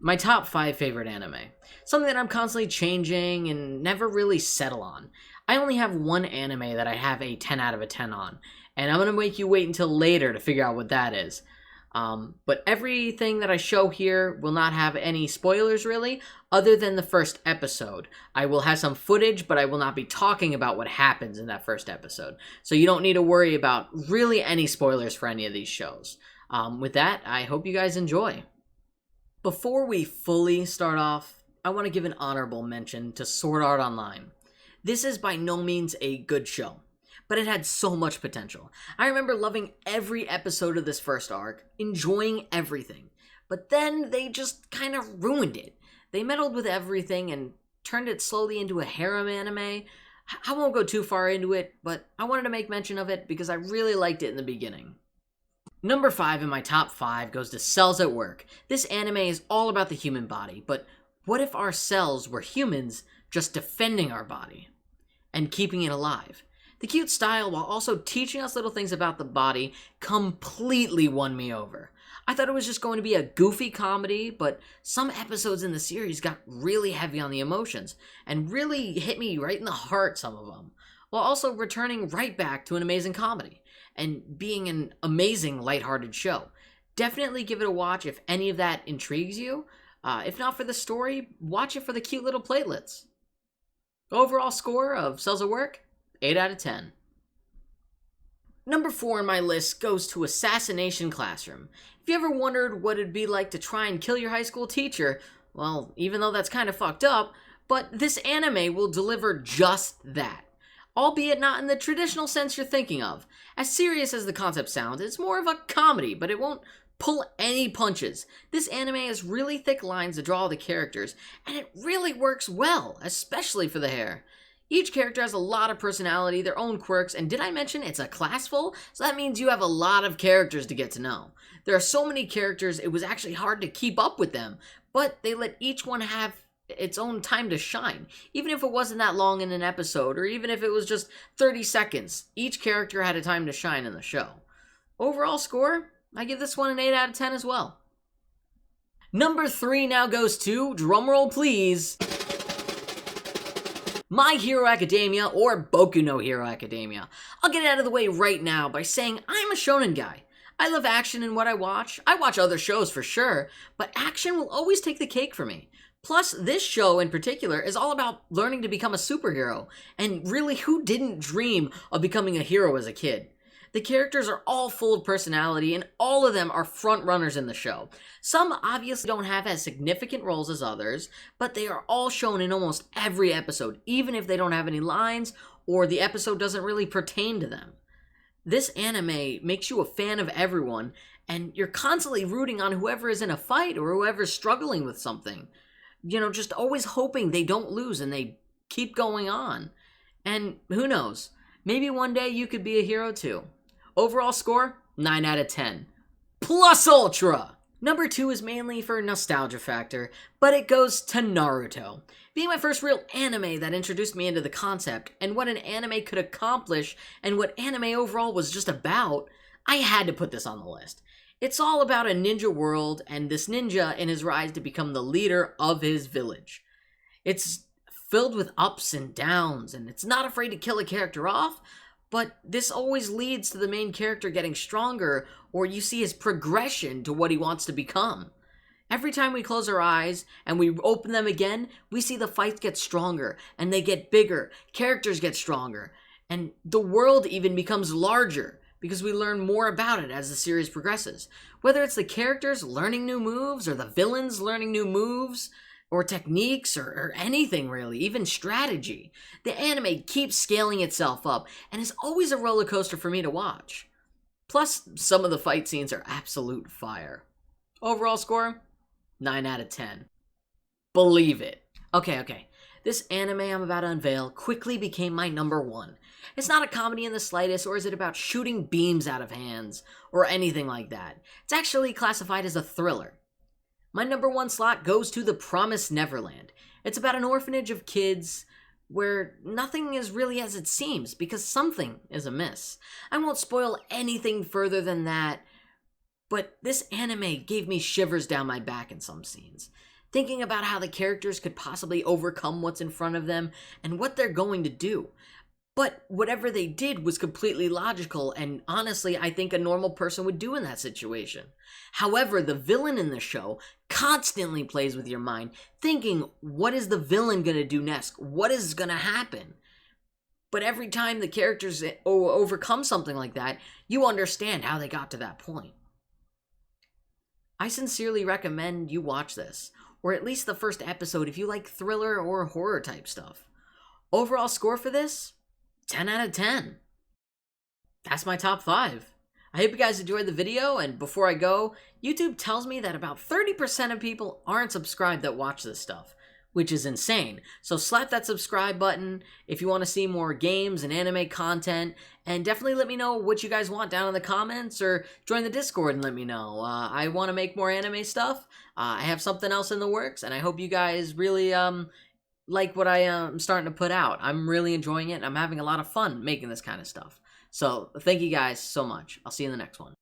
My top 5 favorite anime. Something that I'm constantly changing and never really settle on. I only have one anime that I have a 10 out of a 10 on, and I'm going to make you wait until later to figure out what that is. But everything that I show here will not have any spoilers really, other than the first episode. I will have some footage, but I will not be talking about what happens in that first episode. So you don't need to worry about really any spoilers for any of these shows. With that, I hope you guys enjoy. Before we fully start off, I want to give an honorable mention to Sword Art Online. This is by no means a good show, but it had so much potential. I remember loving every episode of this first arc, enjoying everything, but then they just kind of ruined it. They meddled with everything and turned it slowly into a harem anime. I won't go too far into it, but I wanted to make mention of it because I really liked it in the beginning. Number 5 in my top 5 goes to Cells at Work. This anime is all about the human body, but what if our cells were humans just defending our body and keeping it alive? The cute style, while also teaching us little things about the body, completely won me over. I thought it was just going to be a goofy comedy, but some episodes in the series got really heavy on the emotions and really hit me right in the heart, some of them, while also returning right back to an amazing comedy and being an amazing lighthearted show. Definitely give it a watch if any of that intrigues you. If not for the story, watch it for the cute little platelets. Overall score of Cells at Work, 8 out of 10. Number 4 on my list goes to Assassination Classroom. If you ever wondered what it'd be like to try and kill your high school teacher, well, even though that's kind of fucked up, but this anime will deliver just that. Albeit not in the traditional sense you're thinking of. As serious as the concept sounds, it's more of a comedy, but it won't pull any punches. This anime has really thick lines to draw the characters, and it really works well, especially for the hair. Each character has a lot of personality, their own quirks, and did I mention it's a class full? So that means you have a lot of characters to get to know. There are so many characters, it was actually hard to keep up with them, but they let each one have its own time to shine. Even if it wasn't that long in an episode, or even if it was just 30 seconds, each character had a time to shine in the show. Overall score, I give this one an 8 out of 10 as well. Number 3 now goes to, drumroll please, My Hero Academia, or Boku no Hero Academia. I'll get it out of the way right now by saying I'm a shonen guy. I love action in what I watch. I watch other shows for sure, but action will always take the cake for me. Plus, this show in particular is all about learning to become a superhero, and really, who didn't dream of becoming a hero as a kid? The characters are all full of personality, and all of them are front runners in the show. Some obviously don't have as significant roles as others, but they are all shown in almost every episode, even if they don't have any lines, or the episode doesn't really pertain to them. This anime makes you a fan of everyone, and you're constantly rooting on whoever is in a fight or whoever's struggling with something. You know, just always hoping they don't lose and they keep going on. And who knows, maybe one day you could be a hero too. Overall score, 9 out of 10. Plus ultra! Number 2 is mainly for nostalgia factor, but it goes to Naruto. Being my first real anime that introduced me into the concept and what an anime could accomplish and what anime overall was just about, I had to put this on the list. It's all about a ninja world and this ninja in his rise to become the leader of his village. It's filled with ups and downs, and it's not afraid to kill a character off, but this always leads to the main character getting stronger, or you see his progression to what he wants to become. Every time we close our eyes and we open them again, we see the fights get stronger, and they get bigger, characters get stronger, and the world even becomes larger, because we learn more about it as the series progresses. Whether it's the characters learning new moves, or the villains learning new moves, or techniques, or anything really, even strategy. The anime keeps scaling itself up, and is always a roller coaster for me to watch. Plus, some of the fight scenes are absolute fire. Overall score, 9 out of 10. Believe it. Okay. This anime I'm about to unveil quickly became my number 1. It's not a comedy in the slightest, or is it about shooting beams out of hands, or anything like that. It's actually classified as a thriller. My number 1 slot goes to The Promised Neverland. It's about an orphanage of kids where nothing is really as it seems, because something is amiss. I won't spoil anything further than that, but this anime gave me shivers down my back in some scenes. thinking about how the characters could possibly overcome what's in front of them and what they're going to do. But whatever they did was completely logical, and honestly, I think a normal person would do in that situation. However, the villain in the show constantly plays with your mind, thinking, what is the villain gonna do next? What is gonna happen? But every time the characters overcome something like that, you understand how they got to that point. I sincerely recommend you watch this, or at least the first episode if you like thriller or horror type stuff. Overall score for this? 10 out of 10. That's my top 5. I hope you guys enjoyed the video, and before I go, YouTube tells me that about 30% of people aren't subscribed that watch this stuff, which is insane. So slap that subscribe button if you want to see more games and anime content, and definitely let me know what you guys want down in the comments, or join the Discord and let me know. I want to make more anime stuff. I have something else in the works, and I hope you guys really like what I am starting to put out. I'm really enjoying it, and I'm having a lot of fun making this kind of stuff. So thank you guys so much. I'll see you in the next one.